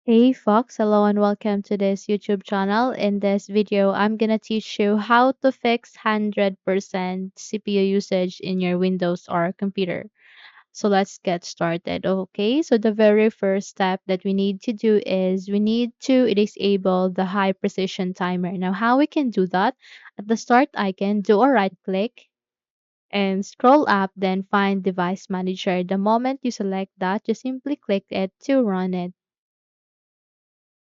Hey Fox, hello and welcome to this YouTube channel. In this video, I'm gonna teach you how to fix 100% CPU usage in your Windows or computer. So let's get started. Okay, so the very first step that we need to do is we need to disable the high precision timer. Now, how we can do that? At the start icon, do a right click and scroll up, then find Device Manager. The moment you select that, just simply click it to run it.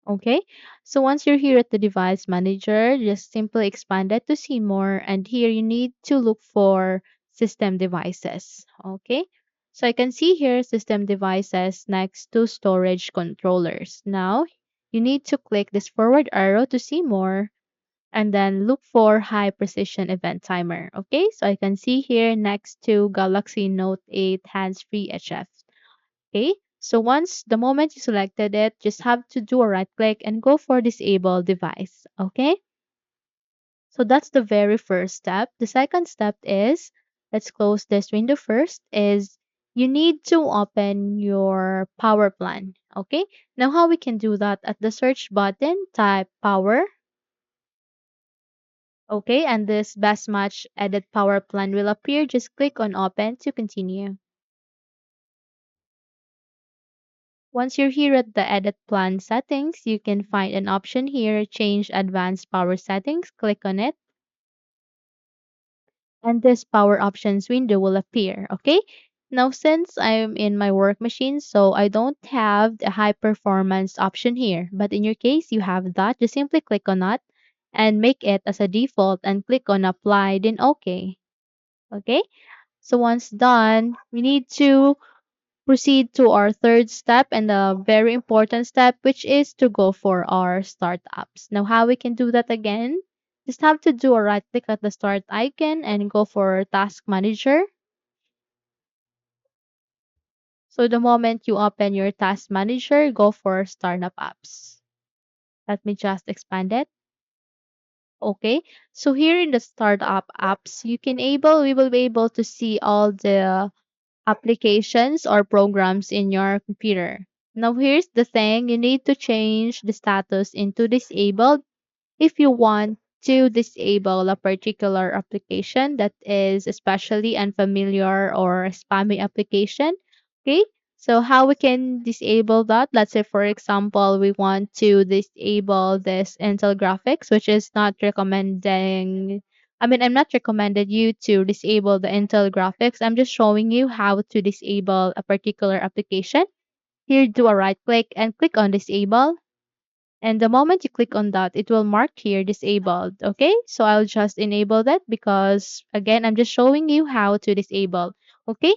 Okay, so once you're here at the device manager, just simply expand it to see more. And here you need to look for system devices. Okay, so I can see here system devices next to storage controllers. Now you need to click this forward arrow to see more and then look for high precision event timer. Okay, so I can see here next to Galaxy Note 8 hands-free HF. Okay, so once the moment you selected it, just have to do a right click and go for disable device. Okay, so that's the very first step. The second step is, let's close this window first, is you need to open your power plan. Okay, now how we can do that? At the search button, type power. Okay, and this best match edit power plan will appear. Just click on open to continue. Once you're here at the edit plan settings, you can find an option here, change advanced power settings. Click on it and this power options window will appear. Okay. Now, since I'm in my work machine, so I don't have the high performance option here, but in your case, you have that. Just simply click on that and make it as a default and click on apply, then okay. Okay. So once done, we need to proceed to our third step and a very important step, which is to go for our startups. Now, how we can do that again? Just have to do a right click at the start icon and go for task manager. So the moment you open your task manager, go for startup apps. Let me just expand it. Okay. So here in the startup apps, we will be able to see all the applications or programs in your computer. Now, here's the thing, you need to change the status into disabled if you want to disable a particular application that is especially unfamiliar or spammy application. Okay, so how we can disable that? Let's say, for example, we want to disable this Intel graphics, which is not recommending. I'm not recommended you to disable the Intel graphics. I'm just showing you how to disable a particular application. Here, do a right click and click on disable, and the moment you click on that, it will mark here disabled. Okay, so I'll just enable that because again, I'm just showing you how to disable. Okay,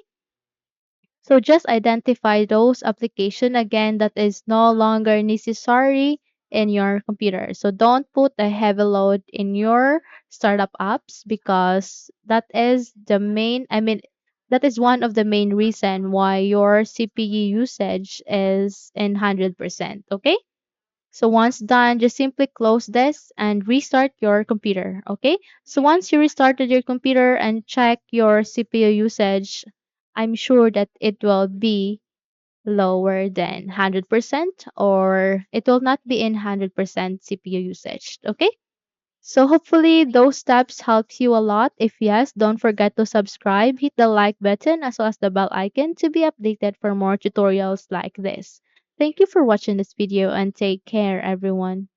so just identify those application again that is no longer necessary in your computer. So don't put a heavy load in your startup apps because that is one of the main reason why your CPU usage is in 100%. Okay, so once done, just simply close this and restart your computer. Okay. So once you restarted your computer and check your CPU usage, I'm sure that it will be lower than 100% or it will not be in 100% CPU usage. Okay. So hopefully those steps helps you a lot. If yes, don't forget to subscribe, hit the like button as well as the bell icon to be updated for more tutorials like this. Thank you for watching this video and take care everyone.